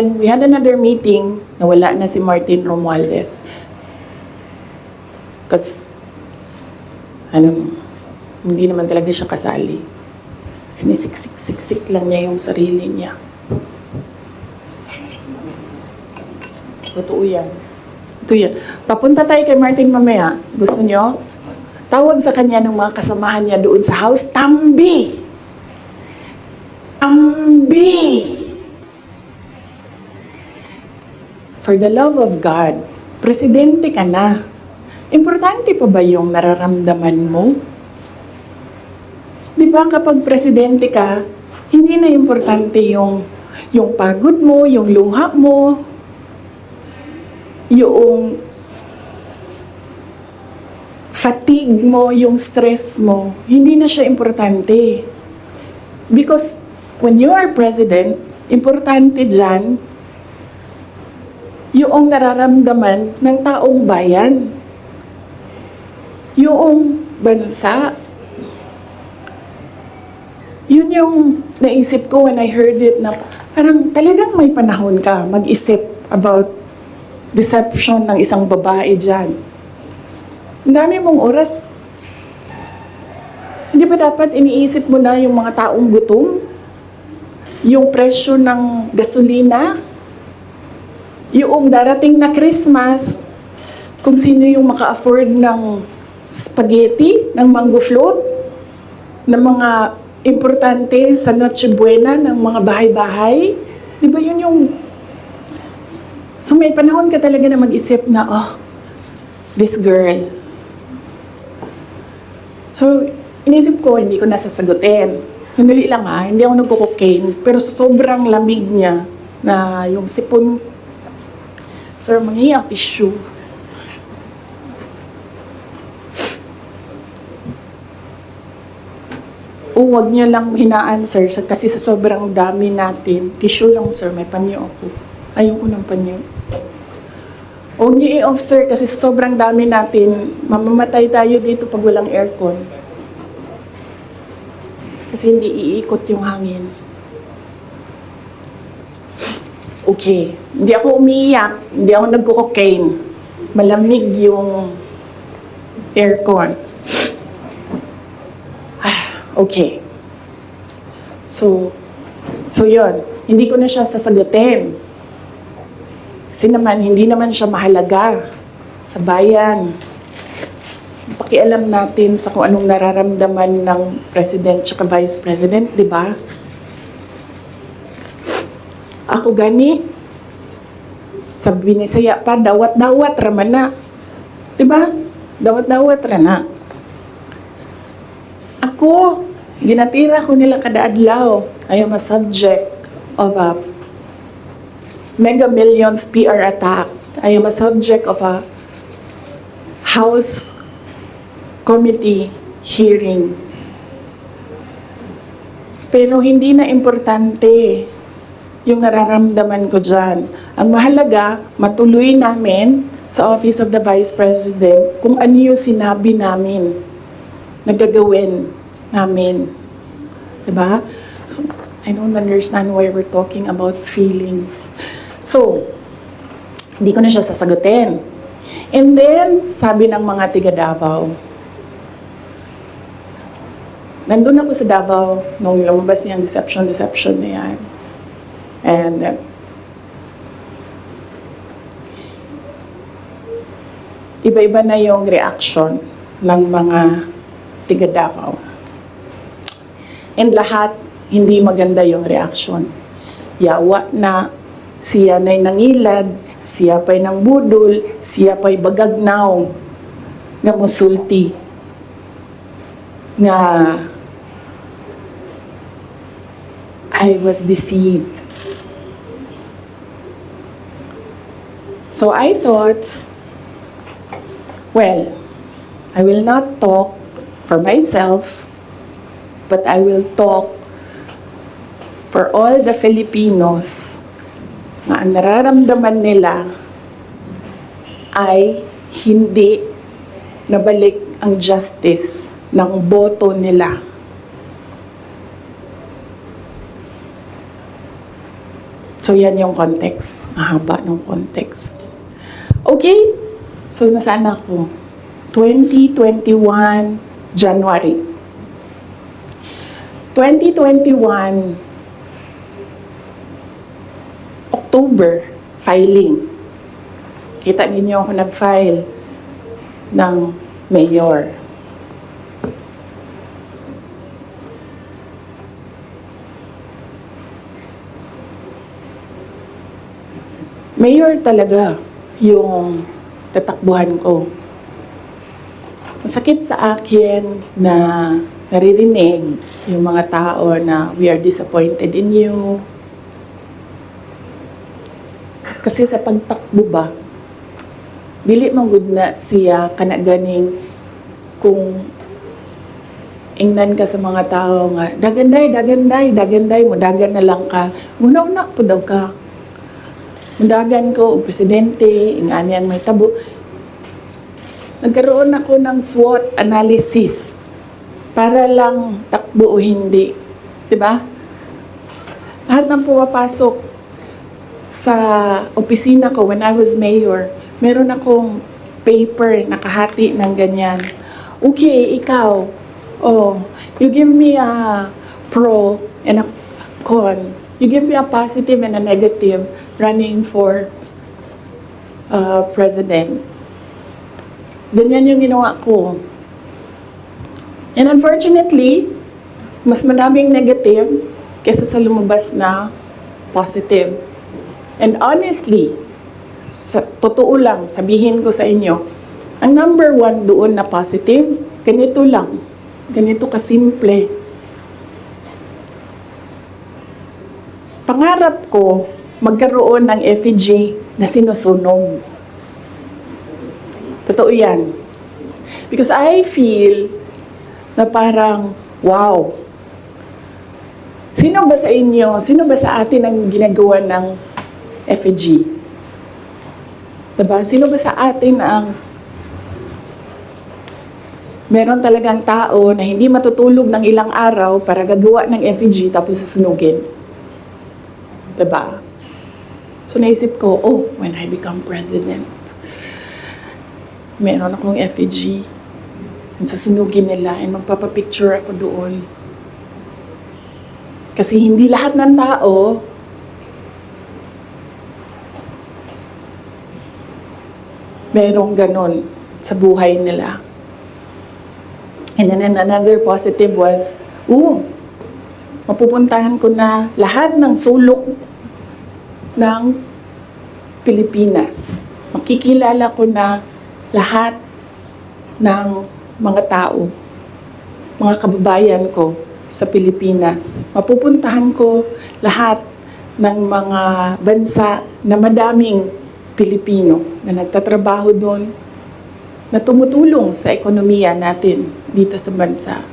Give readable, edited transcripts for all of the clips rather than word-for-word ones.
We had another meeting na wala na si Martin Romualdez. Kasi, hindi naman talaga siya kasali. Sinisiksik-siksik lang niya yung sarili niya. Totoo yan. Ito yan. Papunta tayo kay Martin mamaya. Gusto nyo? Tawag sa kanya ng mga kasamahan niya doon sa house, Tambi! Ambi! For the love of God, presidente ka na. Importante pa ba yung nararamdaman mo? Di ba kapag presidente ka, hindi na importante yung pagod mo, yung luha mo, yung fatigue mo, yung stress mo. Hindi na siya importante. Because when you are president, importante dyan yung nararamdaman ng taong bayan. Yung bansa. Yun yung naisip ko when I heard it na parang talagang may panahon ka mag-isip about deception ng isang babae dyan. Ang dami mong oras. Hindi ba dapat iniisip mo na yung mga taong gutom? Yung presyo ng gasolina? Yung darating na Christmas, kung sino yung maka-afford ng spaghetti, ng mango float, ng mga importante sa Noche Buena, ng mga bahay-bahay. Di ba yun yung... So may panahon ka talaga na mag-isip na, oh, this girl. So, inisip ko, hindi ko nasasagutin. Sandali lang hindi ako nagko-cocaine. Pero sobrang lamig niya na yung sipon. Sir, mangingi ang tissue. Huwag niyo lang hinaan, sir, kasi sa sobrang dami natin. Tissue lang, sir, may panyo ako. Ayoko ng panyo. Huwag niyo i-off, sir, kasi sa sobrang dami natin, mamamatay tayo dito pag walang aircon. Kasi hindi iikot yung hangin. Okay. Hindi ako umiiyak. Hindi ako nagko-cocaine. Malamig yung aircon. Okay. So yun. Hindi ko na siya sasagutin. Kasi naman, hindi naman siya mahalaga sa bayan. Pakialam natin sa kung anong nararamdaman ng president at vice president, di ba? Ako gani, sabi ni Saya pa, dawat-dawat raman na. Di ba? Dawat-dawat rana. Ako, ginatira ko nila kada adlaw. I am a subject of a Mega Millions PR attack. I am a subject of a House Committee hearing. Pero hindi na importante yung nararamdaman ko dyan. Ang mahalaga, matuloy namin sa Office of the Vice President kung ano yung sinabi namin na gagawin namin. Diba? So, I don't understand why we're talking about feelings. So, hindi ko na siya sasagutin. And then, sabi ng mga tiga Davao, nandun ako sa Davao nung lumabas niyang deception na yan. And iba-iba na yung reaction ng mga tiga Davao. And lahat, hindi maganda yung reaction. Yawa na siya na'y nangilad, siya pa'y nang budol, siya pa'y bagagnaw, nga musulti, nga I was deceived. So I thought, well, I will not talk for myself, but I will talk for all the Filipinos na ang nararamdaman nila ay hindi nabalik ang justice ng boto nila. So, yan yung context. Mahaba ng context. Okay? So, nasaan ako? 2021, January. 2021, October, filing. Kita ninyo ako nag-file ng mayor. Mayor talaga yung tatakbuhan ko. Masakit sa akin na naririnig yung mga tao na we are disappointed in you. Kasi sa pagtakbo ba, dili manggod na siya kanaganing kung ingnan ka sa mga tao nga, daganday mo, dagan na lang ka. Una-una po daw ka. Mundagan ko, o presidente, inganian may tabo. Nagkaroon ako ng SWOT analysis para lang takbo o hindi. Diba? Lahat ng pumapasok sa opisina ko when I was mayor, meron akong paper nakahati ng ganyan. Okay, ikaw, you give me a pro and a con. You give me a positive and a negative running for president. Ganyan yung ginawa ko. And unfortunately, mas madaming negative kaysa sa lumabas na positive. And honestly, sa totoo lang, sabihin ko sa inyo, ang number one doon na positive, ganito lang. Ganito kasimple. Pangarap ko, magkaroon ng effigy na sinusunog. Totoo yan. Because I feel na parang, wow. Sino ba sa inyo, sino ba sa atin ang ginagawa ng effigy? Diba? Sino ba sa atin ang meron talagang tao na hindi matutulog ng ilang araw para gagawa ng effigy tapos susunugin? Diba? So naisip ko, when I become president, meron akong effigy. And susunugin nila and magpapapicture ako doon. Kasi hindi lahat ng tao merong ganon sa buhay nila. And then another positive was, mapupuntahan ko na lahat ng sulok ng Pilipinas. Makikilala ko na lahat ng mga tao, mga kababayan ko sa Pilipinas. Mapupuntahan ko lahat ng mga bansa na madaming Pilipino na nagtatrabaho doon, na tumutulong sa ekonomiya natin dito sa bansa.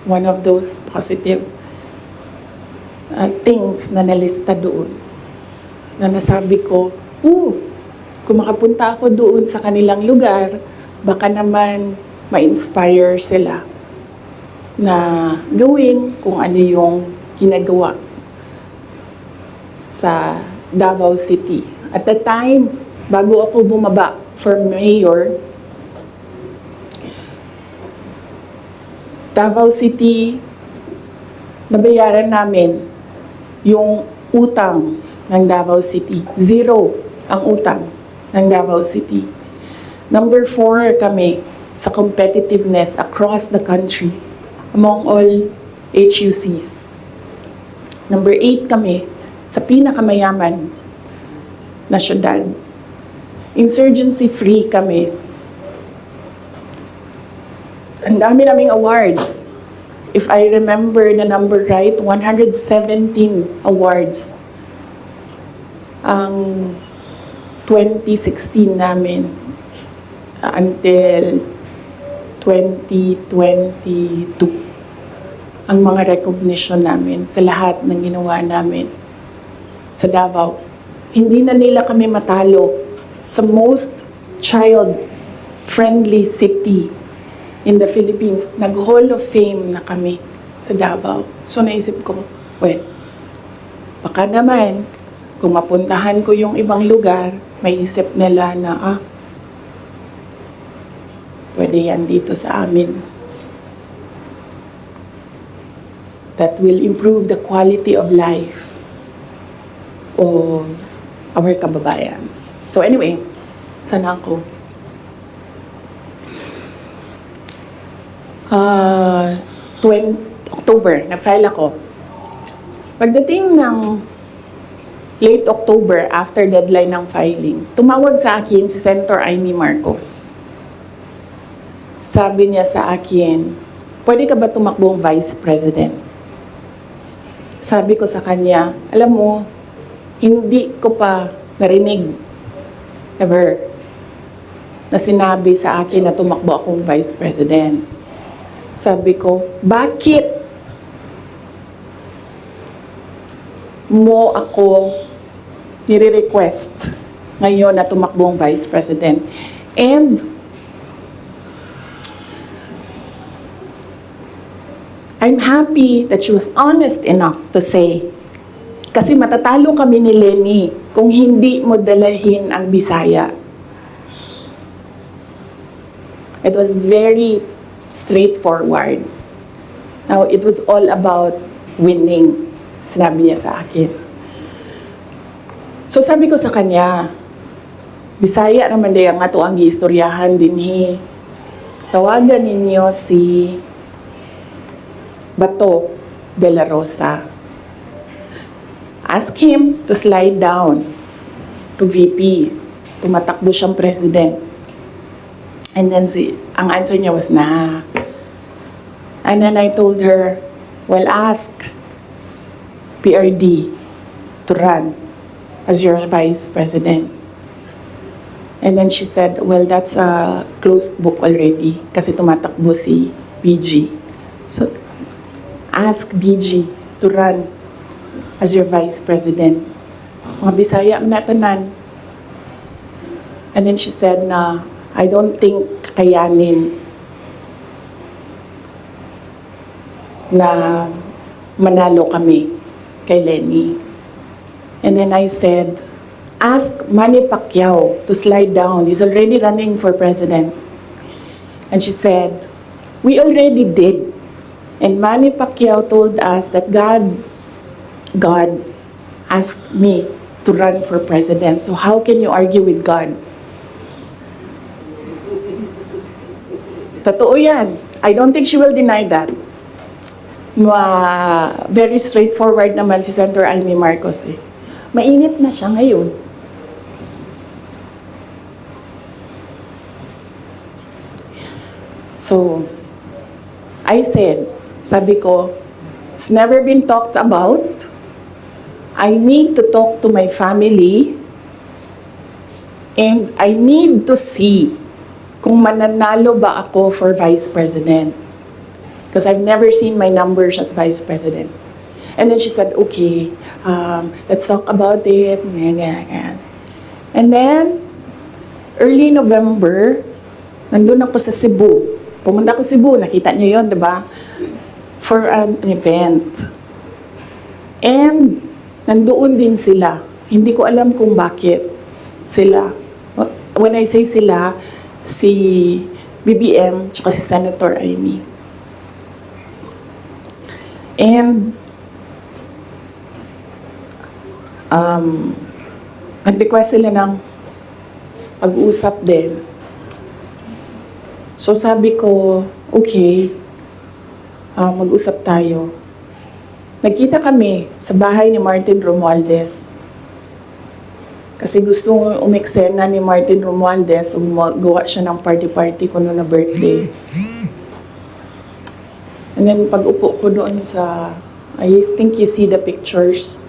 One of those positive things na nalista doon, na nasabi ko, kung makapunta ako doon sa kanilang lugar, baka naman ma-inspire sila na gawin kung ano yung ginagawa sa Davao City. At the time, bago ako bumaba for mayor, Davao City, nabayaran namin yung utang ng Davao City. 0 ang utang ng Davao City. Number 4 kami sa competitiveness across the country among all HUCs. Number 8 kami sa pinakamayaman na syudad. Insurgency-free kami. Ang dami naming awards. If I remember the number right, 117 awards ang 2016 namin until 2022 ang mga recognition namin sa lahat ng ginawa namin sa Davao. Hindi na nila kami matalo sa most child-friendly city in the Philippines. Nag-Hall of Fame na kami sa Davao. So naisip ko, baka naman kung mapuntahan ko yung ibang lugar, may isip nila na, pwede yan dito sa amin. That will improve the quality of life of our kababayans. So anyway, sana ako. October, nag-file ako. Pagdating ng late October, after deadline ng filing, tumawag sa akin si Senator Amy Marcos. Sabi niya sa akin, pwede ka ba tumakbong Vice President? Sabi ko sa kanya, alam mo, hindi ko pa narinig ever na sinabi sa akin na tumakbo akong Vice President. Sabi ko, bakit mo ako nire-request ngayon na tumakbo ang Vice President? And I'm happy that she was honest enough to say, kasi matatalo kami ni Lenny kung hindi mo dalahin ang Bisaya. It was very straightforward. Now, it was all about winning, sinabi niya sa akin. So sabi ko sa kanya, Bisaya naman day ang ato ang giistoryahan dinhi. Tawagan ninyo si Bato de la Rosa. Ask him to slide down to VP. Tumatakbo siyang president. And then ang answer niya was, nah. And then I told her, well, ask PRD to run as your vice president. And then she said, well, that's a closed book already kasi tumatakbo si BG. So, ask BG to run as your vice president. Mga Bisaya na tanan. And then she said na, I don't think kakayanin na manalo kami kay Lenny. And then I said, ask Manny Pacquiao to slide down. He's already running for president. And she said, we already did. And Manny Pacquiao told us that God asked me to run for president. So how can you argue with God? Totoo yan. I don't think she will deny that. Very straightforward naman si Senator Amy Marcos eh. Mainit na siya ngayon. So, I said, sabi ko, it's never been talked about. I need to talk to my family and I need to see kung mananalo ba ako for Vice President. Because I've never seen my numbers as Vice President. And then she said, okay, let's talk about it. And then, early November, nandun ako sa Cebu. Pumunta ko Cebu, nakita niyo yun, di ba? For an event. And, nandoon din sila. Hindi ko alam kung bakit sila. When I say sila, si BBM, tsaka si Senator Amy. And, nag-request sila ng pag-uusap din. So sabi ko, okay, mag-usap tayo. Nagkita kami sa bahay ni Martin Romualdez. Kasi gusto umeksena ni Martin Romualdez, gawa siya ng party-party ko noon na birthday. And then pag-upo ko doon sa, I think you see the pictures.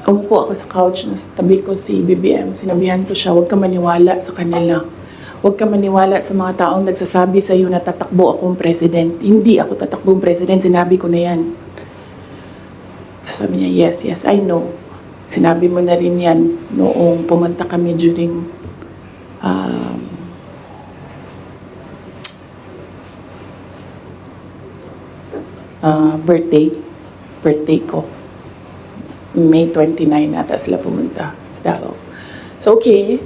Umupo ako sa couch, na tabi ko si BBM. Sinabihan ko siya, huwag ka maniwala sa kanila. Huwag ka maniwala sa mga taong nagsasabi sa iyo na tatakbo akong president. Hindi ako tatakbong president, sinabi ko na yan. So sabi niya, yes, I know. Sinabi mo na rin yan noong pumunta kami during birthday ko. May 29 nata sila pumunta sa Davao. So, okay.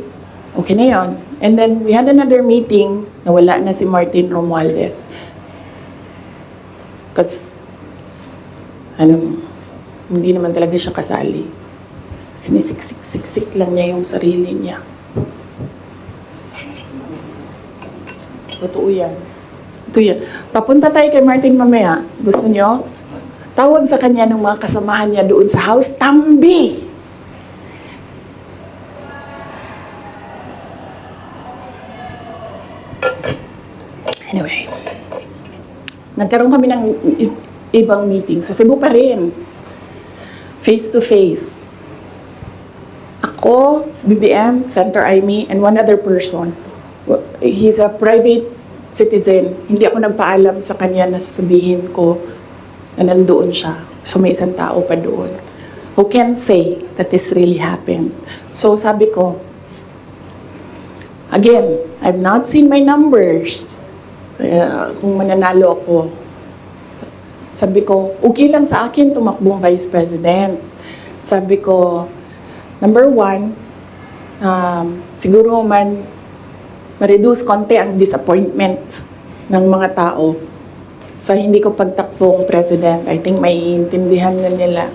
Okay na yun. And then, we had another meeting na wala na si Martin Romualdez. Kasi, hindi naman talaga siya kasali. Sinisiksik-siksik lang niya yung sarili niya. Totoo yan. Ito yan. Papunta tayo kay Martin mamaya. Gusto niyo? Tawag sa kanya ng mga kasamahan niya doon sa house, Tambi! Anyway, nagkaroon kami ng ibang meeting. Sa Cebu pa rin. Face to face. Ako, BBM, Senator Amy, and one other person. He's a private citizen. Hindi ako nagpaalam sa kanya na sasabihin ko na nandoon siya. So may isang tao pa doon who can say that this really happened. So sabi ko, again, I've not seen my numbers. Kung mananalo ako. Sabi ko, okay lang sa akin tumakbong Vice President. Sabi ko, number one, siguro man ma-reduce konti ang disappointment ng mga tao sa hindi ko pagtakbong president. I think may intindihan na nila